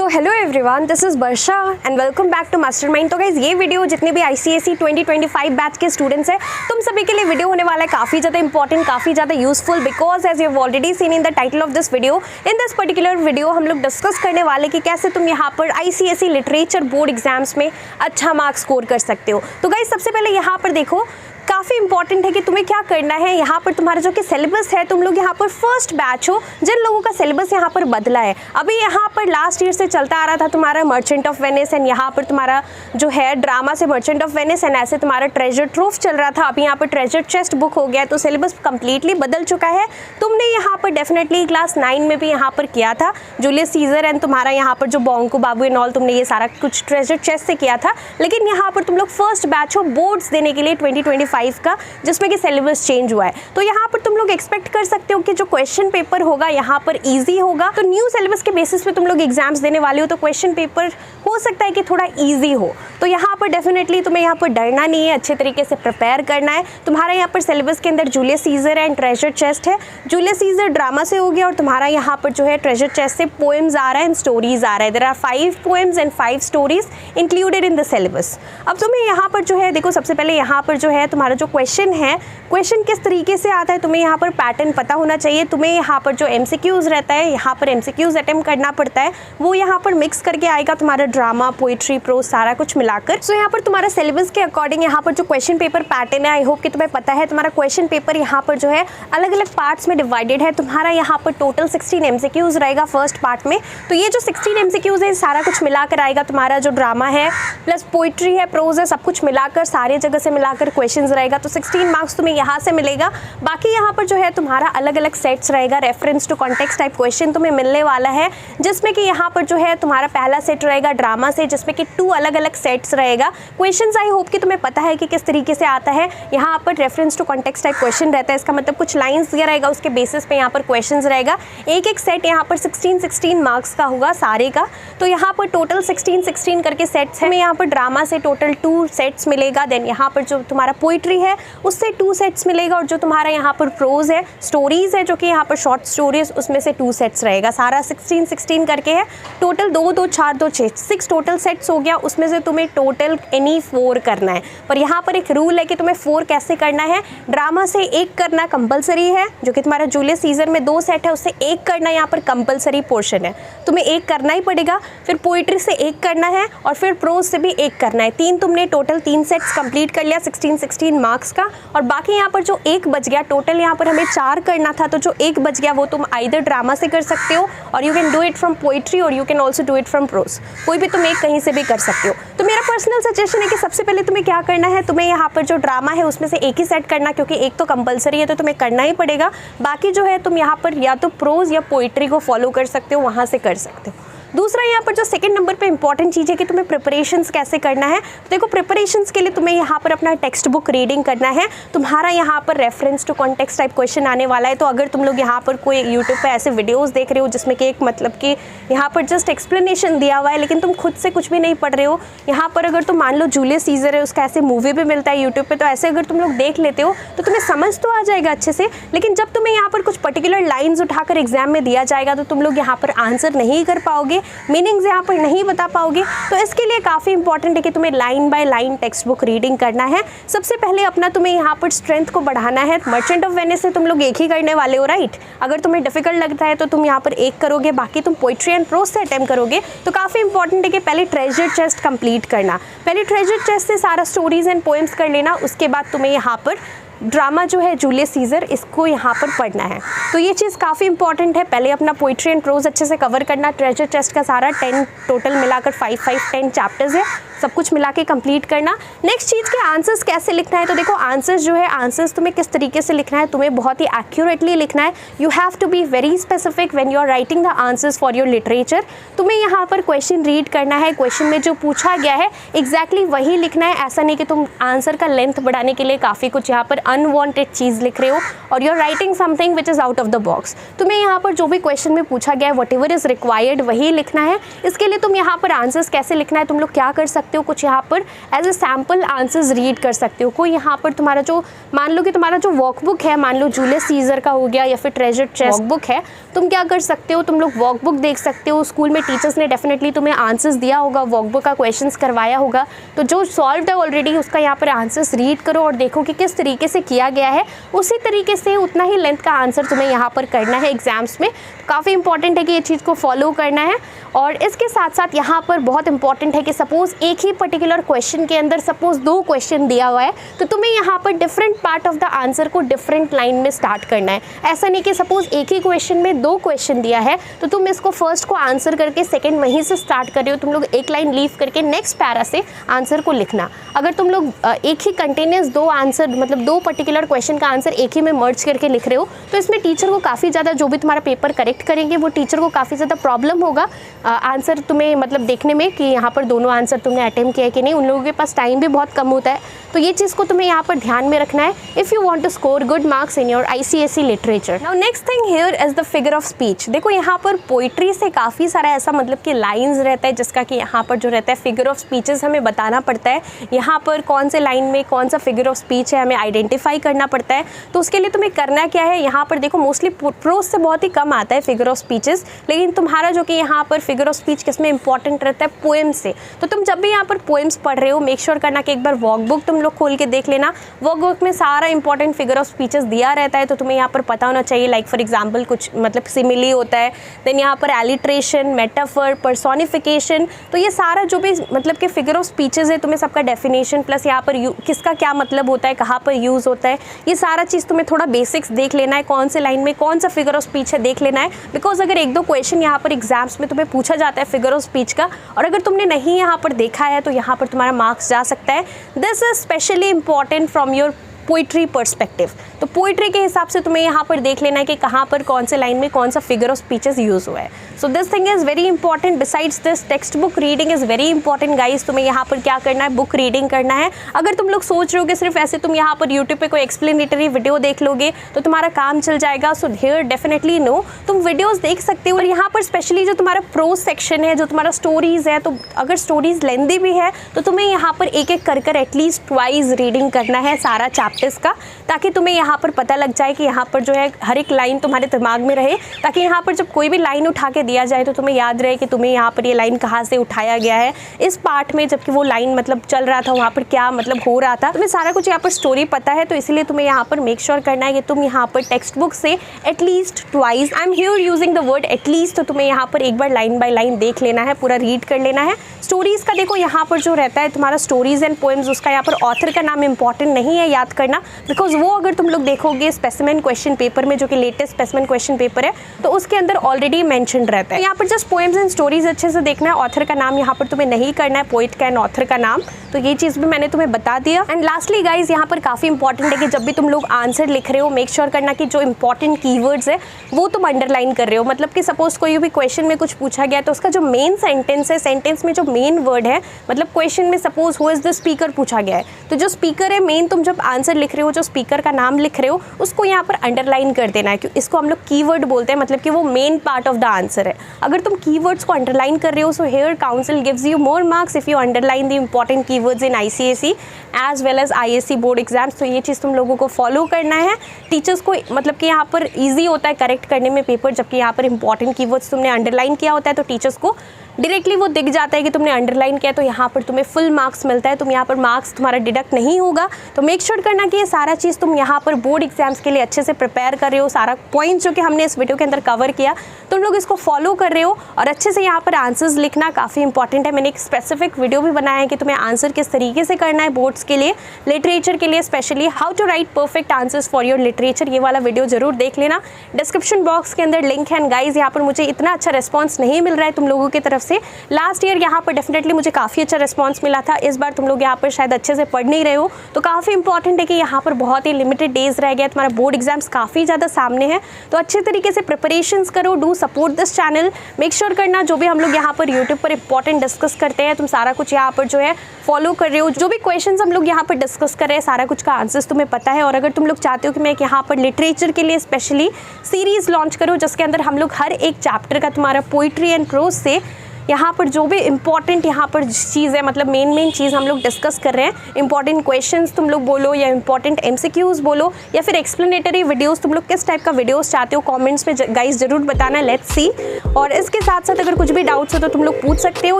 So hello everyone, this is Varsha and welcome back to Mastermind. तो guys ये video जितने भी ICSE 2025 बैच के स्टूडेंट्स हैं तुम सभी के लिए वीडियो होने वाला है काफ़ी ज़्यादा इंपॉर्टेंट, काफ़ी ज़्यादा useful, because as you have already seen in the title of this video, in this particular video हम लोग डिस्कस करने वाले कि कैसे तुम यहाँ पर ICSE लिटरेचर बोर्ड एग्जाम्स में अच्छा मार्क्स स्कोर कर सकते हो। तो गाइस सबसे पहले यहाँ पर देखो, काफ़ी इंपॉर्टेंट है कि तुम्हें क्या करना है। यहाँ पर तुम्हारा जो कि सिलेबस है, तुम लोग यहाँ पर फर्स्ट बैच हो जिन लोगों का सिलेबस यहाँ पर बदला है। अभी यहाँ पर लास्ट ईयर से चलता आ रहा था तुम्हारा मर्चेंट ऑफ वेनिस, एंड यहाँ पर तुम्हारा जो है ड्रामा से मर्चेंट ऑफ वेनिस, एंड ऐसे तुम्हारा ट्रेजर ट्रोफ चल रहा था। अभी यहाँ पर ट्रेजर चेस्ट बुक हो गया, तो सिलेबस कंप्लीटली बदल चुका है। तुमने यहाँ पर डेफिनेटली क्लास 9 में भी यहाँ पर किया था जूलियस सीजर, एंड तुम्हारा यहाँ पर जो बोंको बाबू एंड ऑल, तुमने ये सारा कुछ ट्रेजर चेस्ट से किया था। लेकिन यहाँ पर तुम लोग फर्स्ट बैच हो बोर्ड्स देने के लिए 2025 का, जिसमें कि सिलेबस चेंज हुआ है। तो यहाँ पर तुम लोग एक्सपेक्ट कर सकते हो कि जो क्वेश्चन पेपर होगा यहाँ पर इजी होगा। तो न्यू सिलेबस के बेसिस पे तुम लोग एग्जाम्स देने वाले हो, तो क्वेश्चन पेपर हो सकता है कि थोड़ा इजी हो। तो यहाँ पर डेफिनेटली तुम्हें यहाँ पर डरना नहीं है, अच्छे तरीके से प्रिपेयर करना है। तुम्हारा यहाँ पर सिलेबस के अंदर Julius Caesar and Treasure Chest है। जूलियस सीजर ड्रामा से हो गया, और तुम्हारा यहाँ पर जो है ट्रेजर चेस्ट से पोएम्स आ रहा है एंड स्टोरीज आ रहा है। There are 5 poems and 5 stories included in the syllabus. अब तुम्हें यहाँ पर जो है देखो, सबसे पहले यहाँ पर जो है तुम्हारा जो क्वेश्चन है, क्वेश्चन किस तरीके से आता है तुम्हें यहाँ पर पैटर्न पता होना चाहिए। तुम्हें यहाँ पर जो MCQs रहता है, यहाँ पर MCQs अटेम्प्ट करना पड़ता है, वो यहाँ पर मिक्स करके आएगा तुम्हारा ड्रामा, पोइट्री, प्रोज सारा कुछ मिलाकर। सो यहाँ पर तुम्हारा सिलेबस के अकॉर्डिंग यहाँ पर जो क्वेश्चन पेपर पैटर्न है, आई होप कि तुम्हें पता है। तुम्हारा क्वेश्चन पेपर यहाँ पर जो है अलग अलग पार्ट्स में डिवाइडेड है। तुम्हारा यहाँ पर टोटल 16 MCQs रहेगा फर्स्ट पार्ट में। तो ये जो 16 MCQs है सारा कुछ मिलाकर आएगा। तुम्हारा जो ड्रामा है प्लस पोइट्री है, प्रोज है, सब कुछ मिलाकर सारे जगह से मिलाकर क्वेश्चन रहेगा। तो 16 मार्क्स तुम्हें यहाँ से मिलेगा। बाकी यहाँ पर जो है तुम्हारा अलग अलग सेट्स रहेगा, reference to context type question तुम्हें मिलने वाला है, जिसमें कि यहाँ पर जो है तुम्हारा पहला सेट रहेगा ड्रामा से, जिसमें कि 2 अलग अलग सेट्स रहेगा। क्वेश्चंस आई होप कि तुम्हें पता है कि किस तरीके से आता है। यहाँ पर reference to context type question रहता है, इसका मतलब कुछ लाइन्स दिया रहेगा, उसके बेसिस पे यहाँ पर क्वेश्चन रहेगा। एक एक सेट यहाँ पर 16 मार्क्स का होगा सारे का। तो यहाँ पर टोटल 16 करके सेट्स है। यहाँ पर ड्रामा से टोटल 2 सेट्स मिलेगा। देन यहाँ पर जो तुम्हारा पोइट्री है उससे 2 सेट्स मिलेगा, और जो तुम्हारा यहाँ पर प्रोज है, स्टोरीज है, जो कि यहाँ पर शॉर्ट स्टोरीज, उसमें से 2 सेट्स रहेगा। सारा 16 करके है। टोटल 2 2 4 2 6 टोटल सेट्स हो गया। उसमें से तुम्हें टोटल एनी 4 करना है। पर यहाँ पर एक रूल है कि तुम्हें 4 कैसे करना है। ड्रामा से 1 करना कंपलसरी है, जो कि तुम्हारा जूलियस सीजर में 2 सेट है, उससे 1 करना यहाँ पर कंपलसरी पोर्शन है, तुम्हें 1 करना ही पड़ेगा। फिर पोइट्री से 1 करना है, और फिर प्रोज से भी 1 करना है। 3 तुमने टोटल 3 सेट्स कंप्लीट कर लिया 16 मार्क्स का। और बाकी यहाँ पर जो 1 बच गया, टोटल यहाँ पर हमें 4 करना था, तो जो 1 बच गया वो तुम आइदर ड्रामा से कर सकते हो, और you can do it from poetry, और you can also do it from prose. कोई भी तुम एक कहीं से भी कर सकते हो। तो मेरा पर्सनल सजेशन है कि सबसे पहले तुम्हें क्या करना है, तुम्हें यहाँ पर जो ड्रामा है उसमें से 1 ही सेट करना, क्योंकि 1 तो कंपलसरी है, तो तुम्हें करना ही पड़ेगा। बाकी जो है तुम यहाँ पर या तो प्रोज या पोइट्री को फॉलो कर सकते हो, वहाँ से कर सकते हो। दूसरा यहाँ पर जो सेकंड नंबर पे इंपॉर्टेंट चीज़ है कि तुम्हें प्रिपरेशंस कैसे करना है। तो देखो, प्रिपरेशंस के लिए तुम्हें यहाँ पर अपना टेक्स्ट बुक रीडिंग करना है। तुम्हारा यहाँ पर reference to context type question आने वाला है। तो अगर तुम लोग यहाँ पर कोई यूट्यूब पे ऐसे वीडियोस देख रहे हो जिसमें कि एक मतलब कि यहाँ पर जस्ट एक्सप्लेनेशन दिया हुआ है, लेकिन तुम खुद से कुछ भी नहीं पढ़ रहे हो, यहाँ पर अगर तुम मान लो जूलियस सीजर है, उसका ऐसे मूवी भी मिलता है यूट्यूब पर, तो ऐसे अगर तुम लोग देख लेते हो तो तुम्हें समझ तो आ जाएगा अच्छे से। लेकिन जब तुम्हें यहाँ पर कुछ पर्टिकुलर लाइन्स उठाकर एग्जाम में दिया जाएगा तो तुम लोग यहाँ पर आंसर नहीं कर पाओगे, मीनिंग्स यहाँ पर नहीं बता पाओगे। तो इसके लिए काफ़ी इंपॉर्टेंट है कि तुम्हें line by line text book reading करना है। सबसे पहले अपना तुम्हें यहाँ पर स्ट्रेंथ को बढ़ाना है। मर्चेंट ऑफ वेनिस से तुम लोग 1 ही करने वाले हो, राइट। अगर तुम्हें डिफिकल्ट लगता है तो तुम यहाँ पर 1 करोगे, बाकी तुम पोइट्री एंड प्रोज से अटेम्प्ट करोगे। तो काफ़ी इंपॉर्टेंट है कि पहले ट्रेजर चेस्ट कंप्लीट करना, पहले ट्रेजर चेस्ट से सारा स्टोरीज एंड पोएम्स कर लेना। उसके बाद तुम्हें यहाँ पर ड्रामा जो है जूलियस सीजर, इसको यहाँ पर पढ़ना है। तो ये चीज़ काफ़ी इंपॉर्टेंट है। पहले अपना पोइट्री एंड प्रोज अच्छे से कवर करना। ट्रेजर चेस्ट का सारा 10 टोटल मिलाकर 10 चैप्टर्स है, सब कुछ मिला के कंप्लीट करना। नेक्स्ट चीज़ के आंसर्स कैसे लिखना है। तो देखो, आंसर्स जो है, आंसर्स तुम्हें किस तरीके से लिखना है, तुम्हें बहुत ही एक्यूरेटली लिखना है। You have to be very specific when you are writing the answers for your literature. तुम्हें यहाँ पर क्वेश्चन रीड करना है, क्वेश्चन में जो पूछा गया है एग्जैक्टली वही लिखना है। ऐसा नहीं कि तुम आंसर का लेंथ बढ़ाने के लिए काफ़ी कुछ यहाँ पर अनवांटेड चीज़ लिख रहे हो, और you are writing something which is out of the box. तुम्हें यहाँ पर जो भी क्वेश्चन में पूछा गया है, वट एवर इज़ रिक्वायर्ड, वही लिखना है। इसके लिए तुम यहाँ पर आंसर्स कैसे लिखना है, तुम लोग क्या कर सकते सकते हो, कुछ यहाँ पर as a sample answers read कर सकते हो। कोई यहाँ पर तुम्हारा जो मान लो कि तुम्हारा जो वर्कबुक है, मान लो जूलियस सीजर का हो गया या फिर ट्रेजर चेस्ट वर्कबुक है, तुम क्या कर सकते हो, तुम लोग वर्कबुक देख सकते हो। स्कूल में टीचर्स ने डेफिनेटली तुम्हें आंसर्स दिया होगा, वर्कबुक का क्वेश्चंस करवाया होगा, तो जो सॉल्व है ऑलरेडी उसका यहाँ पर आंसर्स रीड करो और देखो कि किस तरीके से किया गया है। उसी तरीके से उतना ही लेंथ का आंसर तुम्हें यहाँ पर करना है एग्जाम्स में। काफ़ी इंपॉर्टेंट है कि ये चीज़ को फॉलो करना है। और इसके साथ साथ यहाँ पर बहुत इंपॉर्टेंट है कि सपोज एक ही पर्टिकुलर क्वेश्चन के अंदर सपोज 2 क्वेश्चन दिया हुआ है, तो तुम्हें यहाँ पर different part of the answer को डिफरेंट लाइन में स्टार्ट करना है। ऐसा नहीं कि सपोज एक ही क्वेश्चन में 2 क्वेश्चन दिया है तो तुम इसको फर्स्ट को आंसर करके सेकेंड वहीं से स्टार्ट कर रहे हो। तुम लोग एक लाइन लीव करके नेक्स्ट पैरा से आंसर को लिखना। अगर तुम लोग एक ही कंटिन्यूस 2 आंसर मतलब 2 पर्टिकुलर क्वेश्चन का आंसर एक ही में मर्ज करके लिख रहे हो तो इसमें टीचर को काफ़ी ज़्यादा, जो भी तुम्हारा पेपर करेक्ट करेंगे वो टीचर को काफ़ी ज़्यादा प्रॉब्लम होगा आंसर तुम्हें मतलब देखने में कि यहाँ पर दोनों आंसर तुमने अटेम्प्ट किया है कि नहीं। उन लोगों के पास टाइम भी बहुत कम होता है, तो ये चीज़ को तुम्हें यहाँ पर ध्यान में रखना है if you want to score good marks in your ICSE literature. Now next thing here is the figure of speech. देखो यहाँ पर पोइट्री से काफ़ी सारा ऐसा मतलब कि लाइन्स रहता है जिसका कि यहाँ पर जो रहता है फिगर ऑफ स्पीचेस हमें बताना पड़ता है। यहाँ पर कौन से लाइन में कौन सा फिगर ऑफ स्पीच है हमें आइडेंटिफाई करना पड़ता है। तो उसके लिए तुम्हें करना क्या है, यहाँ पर देखो मोस्टली प्रोज से बहुत ही कम आता है फिगर ऑफ स्पीचेस, लेकिन तुम्हारा जो कि यहाँ पर फिगर ऑफ स्पीच किसमें इंपॉर्टेंट रहता है, पोएम से। तो तुम जब भी यहाँ पर पोएम्स पढ़ रहे हो मेक श्योर करना कि एक बार वर्कबुक तुम लोग खोल के देख लेना। वर्कबुक में सारा इंपॉर्टेंट फिगर ऑफ स्पीचेस दिया रहता है, तो तुम्हें यहाँ पर पता होना चाहिए। लाइक फॉर एग्जांपल कुछ मतलब सिमिली होता है, देन यहाँ पर एलिट्रेशन, मेटाफर, पर्सोनिफिकेशन, तो ये सारा जो भी मतलब कि फिगर ऑफ स्पीचेस है तुम्हें सबका डेफिनेशन प्लस यहाँ पर किसका क्या मतलब होता है, कहाँ पर यूज़ होता है, ये सारा चीज़ तुम्हें थोड़ा बेसिक्स देख लेना है। कौन से लाइन में कौन सा फिगर ऑफ स्पीच है देख लेना है, बिकॉज अगर 1-2 क्वेश्चन यहाँ पर एग्जाम्स में तुम्हें पूछा जाता है फिगर ऑफ स्पीच का और अगर तुमने नहीं यहाँ पर देखा है तो यहाँ पर तुम्हारा मार्क्स जा सकता है। This is specially important from your poetry perspective. तो पोइट्री के हिसाब से तुम्हें यहाँ पर देख लेना है कि कहाँ पर कौन से लाइन में कौन सा फिगर ऑफ स्पीचेस यूज़ हुआ है। So this thing is very important. Besides this text book reading is very important guys. तुम्हें यहाँ पर क्या करना है, बुक रीडिंग करना है। अगर तुम लोग सोच रहे हो कि सिर्फ ऐसे तुम यहाँ पर यूट्यूब पे कोई एक्सप्लेनेटरी वीडियो देख लोगे तो तुम्हारा काम चल जाएगा, सो हियर डेफिनेटली नो, तुम वीडियोज़ देख सकते हो। और यहाँ पर स्पेशली जो तुम्हारा प्रोज सेक्शन है, जो तुम्हारा स्टोरीज़ है, तो अगर स्टोरीज़ लेंदी भी है तो तुम्हें यहाँ पर एक एक कर एटलीस्ट ट्वाइस रीडिंग करना है सारा चैप्टर्स का, ताकि तुम्हें यहाँ पर पता लग जाए कि यहाँ पर जो है हर एक लाइन तुम्हारे दिमाग में रहे, ताकि यहाँ पर जब कोई भी लाइन उठा के दिया जाए तो तुम्हें याद रहे कि तुम्हें यहाँ पर ये लाइन कहाँ से उठाया गया है, इस पार्ट में जबकि वो लाइन मतलब चल रहा था वहाँ पर क्या मतलब हो रहा था, तुम्हें सारा कुछ यहाँ पर स्टोरी पता है। तो इसलिए तुम्हें यहाँ पर मेक श्योर करना है कि तुम यहाँ पर टेक्स्ट बुक से at least twice, I am here using the word at least, तो तुम्हें यहाँ पर एक बार लाइन बाय लाइन देख लेना है, पूरा रीड कर लेना है। स्टोरीज़ का देखो यहाँ पर जो रहता है तुम्हारा स्टोरीज़ एंड पोएम्स, उसका यहाँ पर ऑथर का नाम इंपॉर्टेंट नहीं है याद करना, बिकॉज वो अगर तुम लोग देखोगे स्पेसिमेन क्वेश्चन पेपर में, जो कि लेटेस्ट स्पेसिमेन क्वेश्चन पेपर है, तो उसके अंदर ऑलरेडी मेंशन रहता है। यहाँ पर जस्ट पोएम्स एंड स्टोरीज अच्छे से देखना है, ऑथर का नाम यहाँ पर तुम्हें नहीं करना है, पोइट का एंड ऑथर का नाम। तो ये चीज़ भी मैंने तुम्हें बता दिया। एंड लास्टली गाइज यहाँ पर काफ़ी इंपॉर्टेंट है कि जब भी तुम लोग आंसर लिख रहे हो मेक श्योर करना कि जो इंपॉर्टेंट कीवर्ड्स है वो तुम अंडरलाइन कर रहे हो। मतलब कि सपोज कोई भी क्वेश्चन में कुछ पूछा गया तो उसका जो मेन सेंटेंस है, सेंटेंस में जो मेन वर्ड है, मतलब क्वेश्चन में suppose who is the speaker पूछा गया है, तो जो स्पीकर है मेन, तुम जब आंसर लिख रहे हो जो स्पीकर का नाम लिख रहे हो उसको यहाँ पर अंडरलाइन कर देना है, क्योंकि इसको हम लोग कीवर्ड बोलते हैं, मतलब कि वो main part of the answer है। अगर तुम कीवर्ड्स को अंडरलाइन कर रहे हो, so here council gives you more marks if you underline the important keywords in ICSE as well as ISC board exams. तो ये चीज़ तुम लोगों को फॉलो करना है। टीचर्स को मतलब कि यहाँ पर ईजी होता है करेक्ट करने में पेपर, जबकि यहाँ पर इंपॉर्टेंट कीवर्ड्स तुमने अंडरलाइन किया होता है तो टीचर्स को डायरेक्टली वो दिख जाता है कि तुमने अंडरलाइन किया, तो यहाँ पर तुम्हें फुल मार्क्स मिलता है। तुम यहाँ पर मार्क्स तुम्हारा डिडक्ट नहीं होगा। तो मेक श्योर करना कि ये सारा चीज़ तुम यहाँ पर बोर्ड एग्जाम्स के लिए अच्छे से प्रिपेयर कर रहे हो। सारा पॉइंट्स जो कि हमने इस वीडियो के अंदर कवर किया तुम लोग इसको फॉलो कर रहे हो और अच्छे से यहाँ पर आंसर्स लिखना काफ़ी इंपॉर्टेंट है। मैंने एक स्पेसिफिक वीडियो भी बनाया है कि तुम्हें आंसर किस तरीके से करना है बोर्ड्स के लिए, लिटरेचर के लिए specially, how to write perfect answers for your literature. ये वाला वीडियो जरूर देख लेना, डिस्क्रिप्शन बॉक्स के अंदर लिंक है। गाइज यहाँ पर मुझे इतना अच्छा रिस्पॉन्स नहीं मिल रहा है तुम लोगों की तरफ से। लास्ट ईयर यहाँ पर डेफिनेटली मुझे काफ़ी अच्छा रिस्पॉन्स मिला था। इस बार तुम लोग यहाँ पर शायद अच्छे से पढ़ नहीं रहे हो, तो काफ़ी इंपॉर्टेंट है कि यहाँ पर बहुत ही लिमिटेड डेज रह गया, तुम्हारा बोर्ड एग्जाम्स काफ़ी ज़्यादा सामने है। तो अच्छे तरीके से प्रिपरेशंस करो, do support this channel. Make sure करना जो भी हम लोग यहाँ पर यूट्यूब पर इंपॉर्टेंट डिस्कस करते हैं तुम सारा कुछ यहाँ पर जो है फॉलो कर रहे हो। जो भी क्वेश्चंस हम लोग यहाँ पर डिस्कस कर रहे हैं सारा कुछ का आंसर्स तुम्हें पता है। और अगर तुम लोग चाहते हो कि मैं यहाँ पर लिटरेचर के लिए स्पेशली सीरीज़ लॉन्च करूँ जिसके अंदर हम लोग हर एक चैप्टर का तुम्हारा पोइट्री एंड प्रोज से यहाँ पर जो भी इंपॉर्टेंट यहाँ पर चीज़ है, मतलब मेन चीज़ हम लोग डिस्कस कर रहे हैं, इंपॉर्टेंट क्वेश्चंस तुम लोग बोलो या इंपॉर्टेंट MCQs बोलो या फिर एक्सप्लेनेटरी वीडियोस, तुम लोग किस टाइप का वीडियोस चाहते हो कमेंट्स में गाइस ज़रूर बताना, लेट्स सी। और इसके साथ साथ अगर कुछ भी डाउट्स हो तो तुम लोग पूछ सकते हो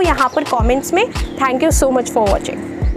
यहाँ पर कमेंट्स में। Thank you so much for watching.